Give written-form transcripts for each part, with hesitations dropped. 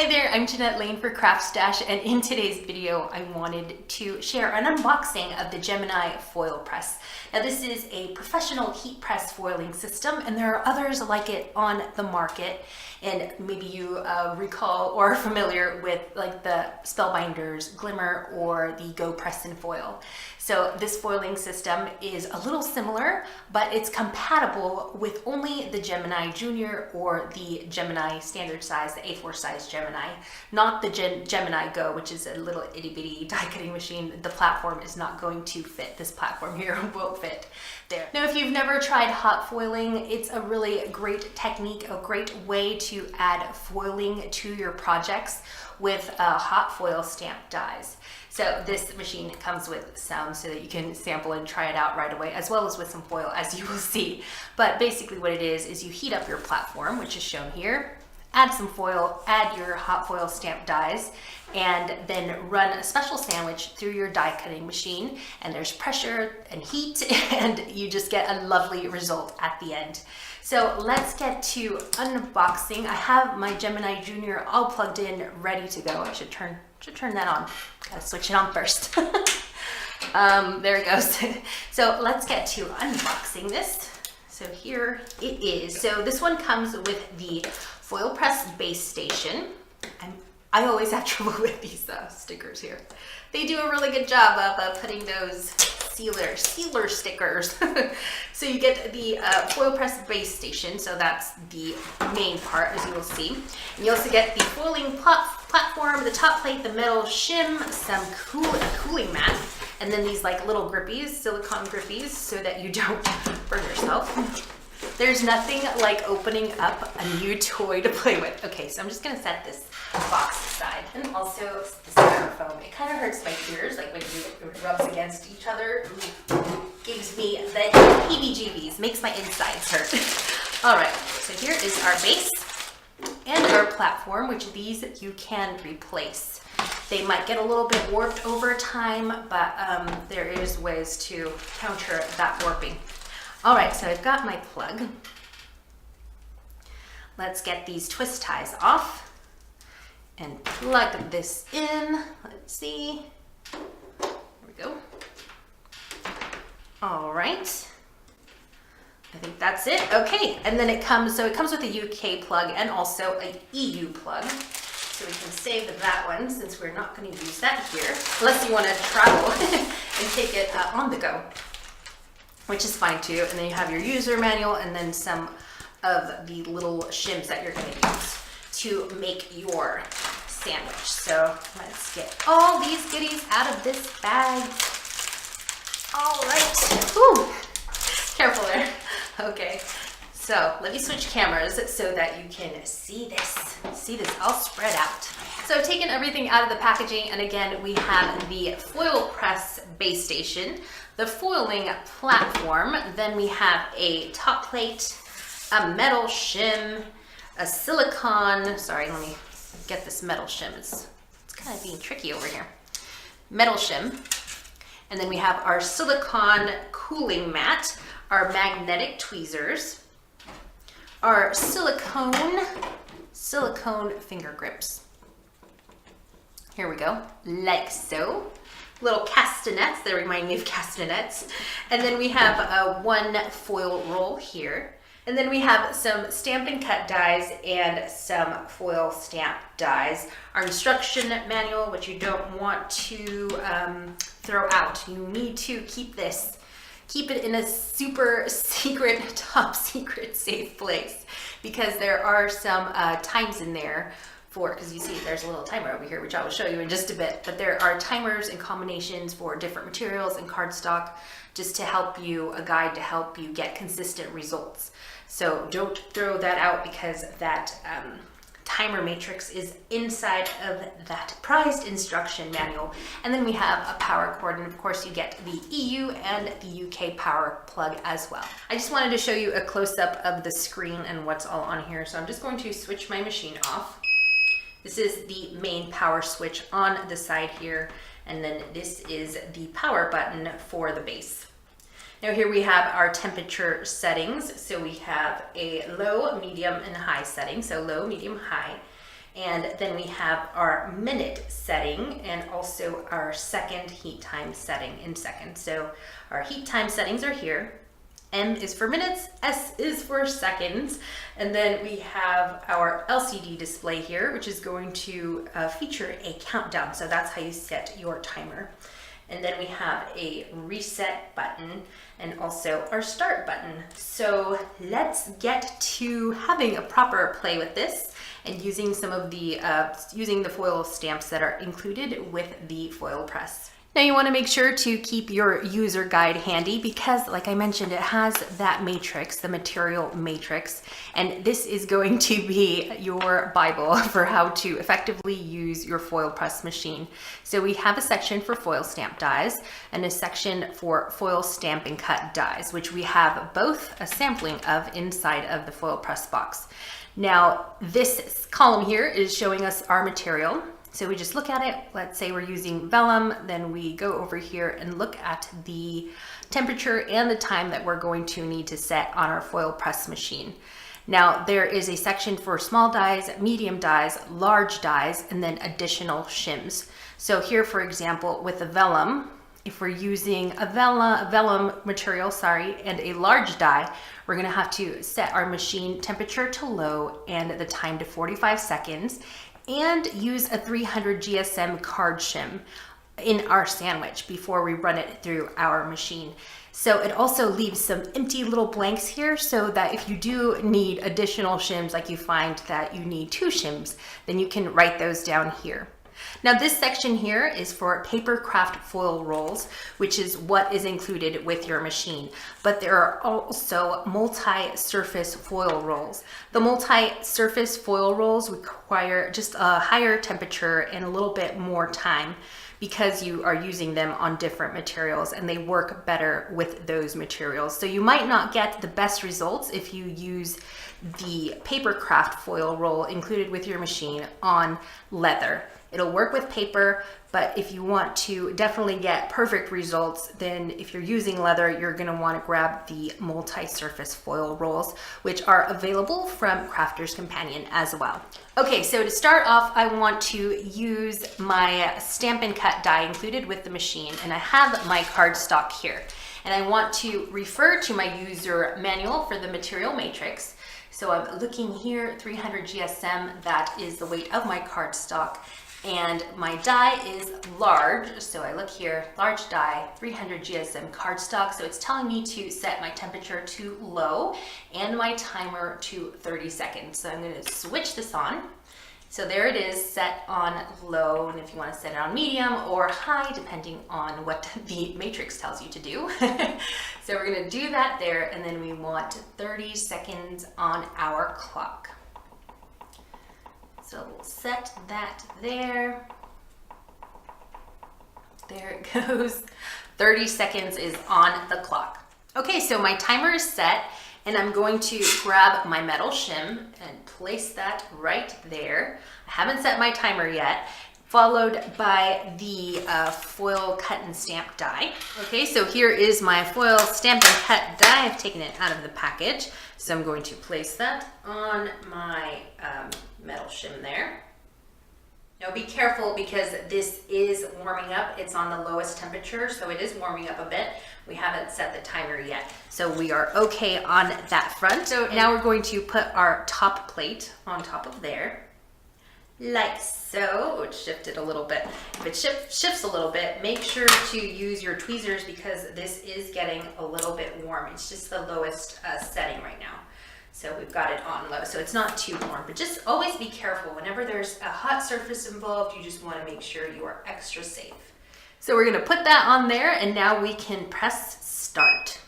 Hi there, I'm Jeanette Lane for CraftStash, and in today's video I wanted to share an unboxing of the Gemini Foilpress. Now this is a professional heat press foiling system, and there are others like it on the market, and maybe you recall or are familiar with like the Spellbinders, Glimmer, or the Go Press and Foil. So this foiling system is a little similar, but it's compatible with only the Gemini Junior or the Gemini standard size, the A4 size Gemini, not the Gemini Go, which is a little itty bitty die cutting machine. The platform is not going to fit. This platform here won't fit there. Now, if you've never tried hot foiling, it's a really great technique, a great way to add foiling to your projects with hot foil stamp dies. So this machine comes with some so that you can sample and try it out right away, as well as with some foil, as you will see. But basically what it is you heat up your platform, which is shown here, add some foil, add your hot foil stamp dies, and then run a special sandwich through your die cutting machine, and there's pressure and heat, and you just get a lovely result at the end. So let's get to unboxing. I have my Gemini Junior all plugged in, ready to go. I should turn that on. Gotta switch it on first. There it goes. So let's get to unboxing this. So here it is. So this one comes with the Foilpress base station. I always have trouble with these stickers here. They do a really good job of putting those sealer stickers. So you get the Foilpress base station, so that's the main part, as you will see. And you also get the foiling platform, the top plate, the metal shim, some cooling mat, and then these like little grippies, silicone grippies, so that you don't burn yourself. There's nothing like opening up a new toy to play with. Okay, so I'm just gonna set this box aside, and also the styrofoam. It kind of hurts my ears, like when it rubs against each other. Gives me the heebie-jeebies, makes my insides hurt. All right, so here is our base and our platform, which these you can replace. They might get a little bit warped over time, but there is ways to counter that warping. All right, so I've got my plug. Let's get these twist ties off and plug this in. Let's see. There we go. All right. I think that's it. Okay, and then it comes with a UK plug and also an EU plug. So we can save that one since we're not going to use that here, unless you want to travel and take it on the go, which is fine too. And then you have your user manual and then some of the little shims that you're going to use to make your sandwich. So let's get all these goodies out of this bag. All right. Whew. Careful there. Okay. So let me switch cameras so that you can see this all spread out. So I've taken everything out of the packaging, and again, we have the Foilpress base station, the foiling platform, then we have a top plate, a metal shim, a silicone, sorry, let me get this metal shim, it's kind of being tricky over here. Metal shim, and then we have our silicone cooling mat, our magnetic tweezers, our silicone finger grips. Here we go, like so. Little castanets, they remind me of castanets. And then we have one foil roll here. And then we have some Stampin' Cut dies and some foil stamp dies. Our instruction manual, which you don't want to throw out. You need to keep it in a super secret, top secret safe place, because there are some times in there because you see there's a little timer over here, which I will show you in just a bit, but there are timers and combinations for different materials and cardstock, just to help you, a guide to help you get consistent results. So don't throw that out, because that timer matrix is inside of that prized instruction manual. And then we have a power cord, and of course you get the EU and the UK power plug as well. I just wanted to show you a close-up of the screen and what's all on here. So I'm just going to switch my machine off. This is the main power switch on the side here, and then this is the power button for the base. Now here we have our temperature settings. So we have a low, medium, and high setting. So low, medium, high. And then we have our minute setting and also our second heat time setting in seconds. So our heat time settings are here. M is for minutes, S is for seconds, and then we have our LCD display here, which is going to feature a countdown. So that's how you set your timer. And then we have a reset button and also our start button. So let's get to having a proper play with this and using some of the using the foil stamps that are included with the foil press. Now you want to make sure to keep your user guide handy because, like I mentioned, it has that matrix, the material matrix, and this is going to be your Bible for how to effectively use your foil press machine. So we have a section for foil stamp dies and a section for foil stamp and cut dies, which we have both a sampling of inside of the foil press box. Now this column here is showing us our material. So we just look at it, let's say we're using vellum, then we go over here and look at the temperature and the time that we're going to need to set on our foil press machine. Now there is a section for small dies, medium dies, large dies, and then additional shims. So here, for example, with the vellum, if we're using a vellum material, and a large die, we're gonna have to set our machine temperature to low and the time to 45 seconds. And use a 300 GSM card shim in our sandwich before we run it through our machine. So it also leaves some empty little blanks here so that if you do need additional shims, like you find that you need 2 shims, then you can write those down here. Now this section here is for paper craft foil rolls, which is what is included with your machine. But there are also multi-surface foil rolls. The multi-surface foil rolls require just a higher temperature and a little bit more time because you are using them on different materials and they work better with those materials. So you might not get the best results if you use the paper craft foil roll included with your machine on leather. It'll work with paper, but if you want to definitely get perfect results, then if you're using leather, you're gonna wanna grab the multi-surface foil rolls, which are available from Crafter's Companion as well. Okay, so to start off, I want to use my stamp and cut die included with the machine, and I have my cardstock here. And I want to refer to my user manual for the material matrix. So I'm looking here, 300 GSM, that is the weight of my cardstock. And my die is large, so I look here, large die, 300 GSM cardstock. So it's telling me to set my temperature to low and my timer to 30 seconds. So I'm gonna switch this on. So there it is, set on low, and if you wanna set it on medium or high, depending on what the matrix tells you to do. So we're gonna do that there, and then we want 30 seconds on our clock. So we'll set that there. There it goes. 30 seconds is on the clock. Okay, so my timer is set, and I'm going to grab my metal shim and place that right there. I haven't set my timer yet, followed by the foil cut and stamp die. Okay, so here is my foil stamp and cut die. I've taken it out of the package. So I'm going to place that on my metal shim there. Now be careful because this is warming up. It's on the lowest temperature, so it is warming up a bit. We haven't set the timer yet, so we are okay on that front. So now we're going to put our top plate on top of there, like so. It shifted a little bit. If it shifts a little bit, make sure to use your tweezers because this is getting a little bit warm. It's just the lowest setting right now. So we've got it on low, so it's not too warm, but just always be careful. Whenever there's a hot surface involved, you just want to make sure you are extra safe. So we're going to put that on there, and now we can press start.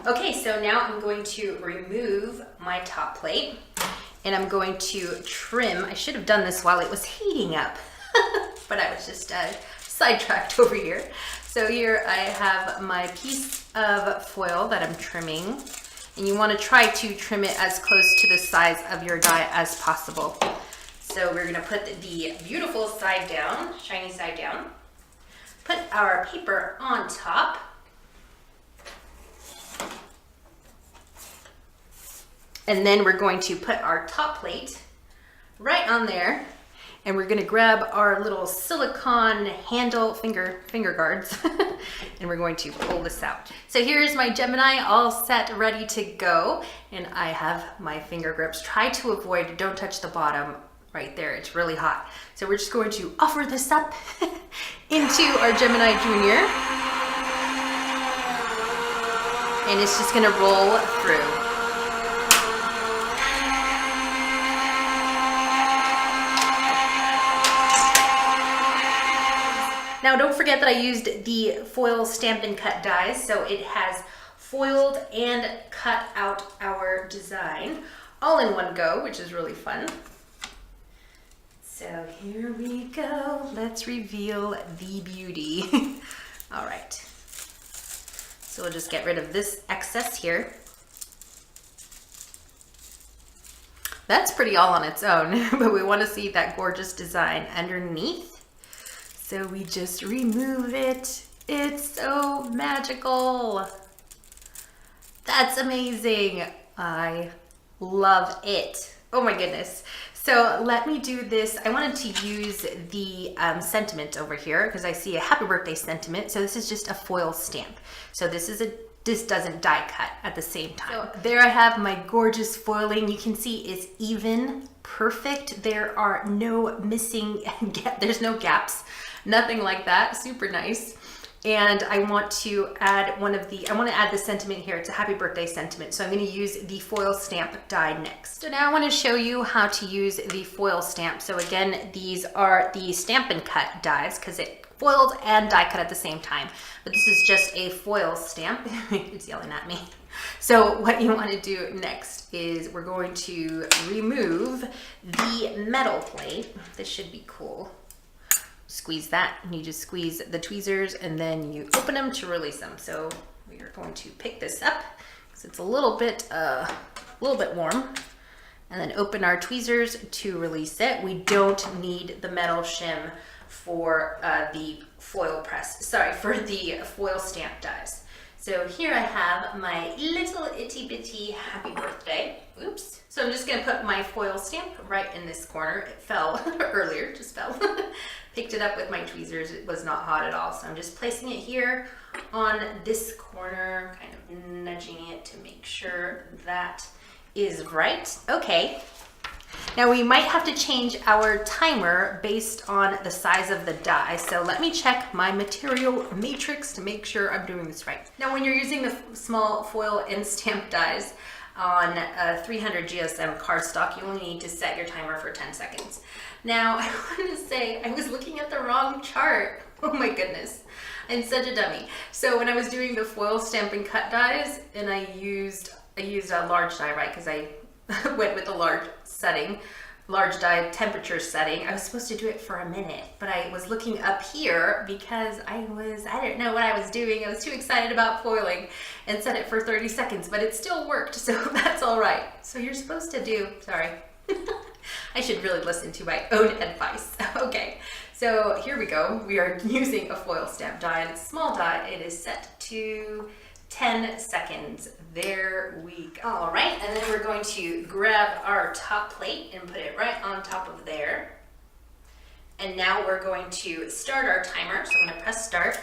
Okay, so now I'm going to remove my top plate, and I'm going to trim. I should have done this while it was heating up, but I was just sidetracked over here. So here I have my piece of foil that I'm trimming, and you want to try to trim it as close to the size of your die as possible. So we're going to put the beautiful side down, shiny side down, put our paper on top, And then we're going to put our top plate right on there. And we're gonna grab our little silicone handle finger guards and we're going to pull this out. So here's my Gemini all set, ready to go. And I have my finger grips. Try to avoid, don't touch the bottom right there. It's really hot. So we're just going to offer this up into our Gemini Junior. And it's just gonna roll through. Now don't forget that I used the foil Stampin' Cut dies, so it has foiled and cut out our design all in one go, which is really fun. So here we go. Let's reveal the beauty. All right. So we'll just get rid of this excess here. That's pretty all on its own, but we want to see that gorgeous design underneath. So we just remove it. It's so magical. That's amazing. I love it. Oh my goodness. So let me do this. I wanted to use the sentiment over here because I see a happy birthday sentiment. So this is just a foil stamp. So this doesn't die cut at the same time. So there I have my gorgeous foiling. You can see it's even, perfect. There are no missing, there's no gaps. Nothing like that, super nice. And I want to add I want to add the sentiment here. It's a happy birthday sentiment. So I'm going to use the foil stamp die next. So now I want to show you how to use the foil stamp. So again, these are the Stampin' Cut dies because it foiled and die cut at the same time. But this is just a foil stamp. It's yelling at me. So what you want to do next is we're going to remove the metal plate. This should be cool. Squeeze that, and you just squeeze the tweezers and then you open them to release them. So we are going to pick this up because it's a little bit warm, and then open our tweezers to release it. We don't need the metal shim for the foil press, sorry, for the foil stamp dies. So here I have my little itty bitty happy birthday. Oops. So I'm just gonna put my foil stamp right in this corner. It fell earlier, just fell. Picked it up with my tweezers. It was not hot at all. So I'm just placing it here on this corner, kind of nudging it to make sure that is right. Okay. Now we might have to change our timer based on the size of the die. So let me check my material matrix to make sure I'm doing this right. Now when you're using the small foil and stamp dies on a 300 GSM cardstock, you only need to set your timer for 10 seconds. Now I want to say I was looking at the wrong chart. Oh my goodness, I'm such a dummy. So when I was doing the foil Stampin' Cut dies, and I used a large die, right? Because I went with the large die temperature setting. I was supposed to do it for a minute, but I was looking up here because I didn't know what I was doing. I was too excited about foiling and set it for 30 seconds, but it still worked, so that's all right. So you're supposed to do, sorry. I should really listen to my own advice. Okay, so here we go. We are using a foil stamp die, and it's a small die. It is set to 10 seconds. There we go. All right, and then we're going to grab our top plate and put it right on top of there. And now we're going to start our timer. So I'm gonna press start.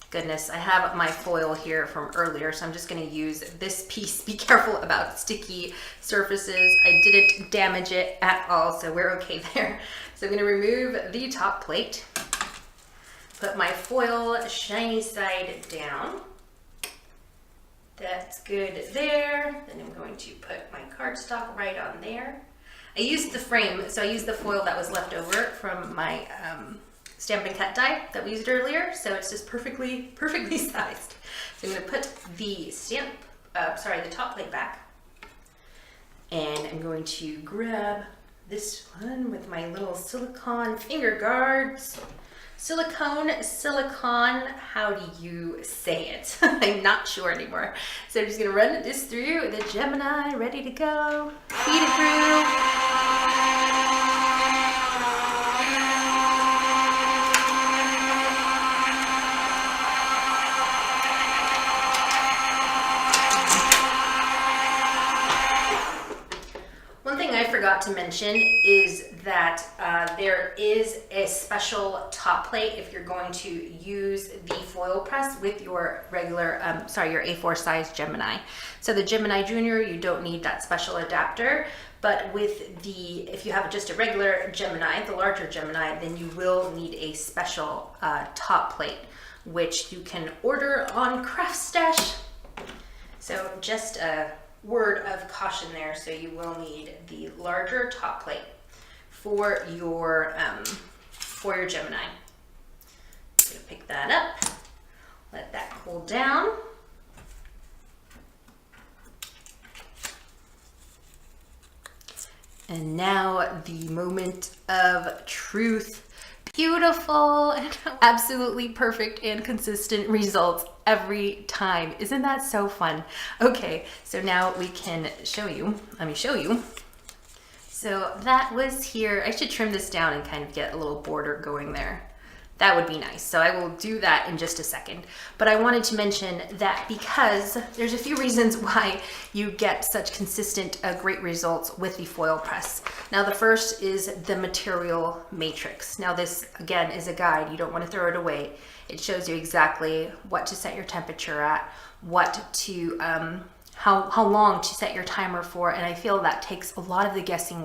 Goodness, I have my foil here from earlier, so I'm just gonna use this piece. Be careful about sticky surfaces. I didn't damage it at all, so we're okay there. So I'm gonna remove the top plate. Put my foil shiny side down. That's good there. Then I'm going to put my cardstock right on there. I used the frame, so I used the foil that was left over from my Stampin' Cut die that we used earlier, so it's just perfectly sized. So I'm going to put the the top plate back, and I'm going to grab this one with my little silicone finger guards. Silicone, how do you say it? I'm not sure anymore. So I'm just gonna run this through the Gemini, ready to go. Feed it through. forgot to mention is that there is a special top plate if you're going to use the foil press with your regular, your A4 size Gemini. So the Gemini Junior, you don't need that special adapter, but with the, if you have just a regular Gemini, the larger Gemini, then you will need a special top plate, which you can order on CraftStash. So just a word of caution there. So you will need the larger top plate for your Gemini. I'm gonna pick that up, let that cool down. And now the moment of truth. Beautiful and absolutely perfect and consistent results every time. Isn't that so fun? Okay, so now we can show you. Let me show you. So that was here. I should trim this down and kind of get a little border going there. That would be nice. So I will do that in just a second. But I wanted to mention that because there's a few reasons why you get such consistent, great results with the foil press. Now the first is the material matrix. Now this again is a guide. You don't want to throw it away. It shows you exactly what to set your temperature at, what to, how long to set your timer for. And I feel that takes a lot of the guessing work